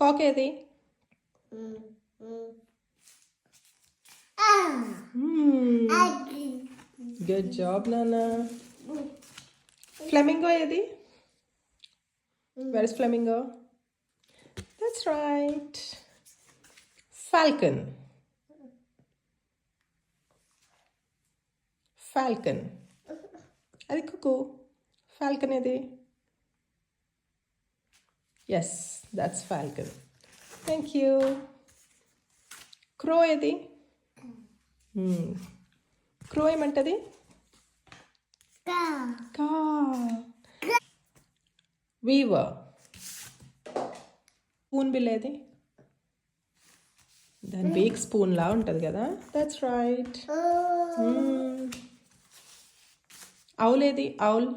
కాక్ ఏది? Good job నాన్న. Flamingo ఏది? Where is flamingo? That's right. Falcon. Falcon. అది cuckoo. Falcon ఏది? Yes, that's falcon. Thank you. Crow ఏది? Crow ఏమంటది? Ka. Weaver. స్పూన్ బిల్ ఏది? దాని బేక్ స్పూన్ లా ఉంటుంది కదా. That's right. ఔల్ ఏది? ఔల్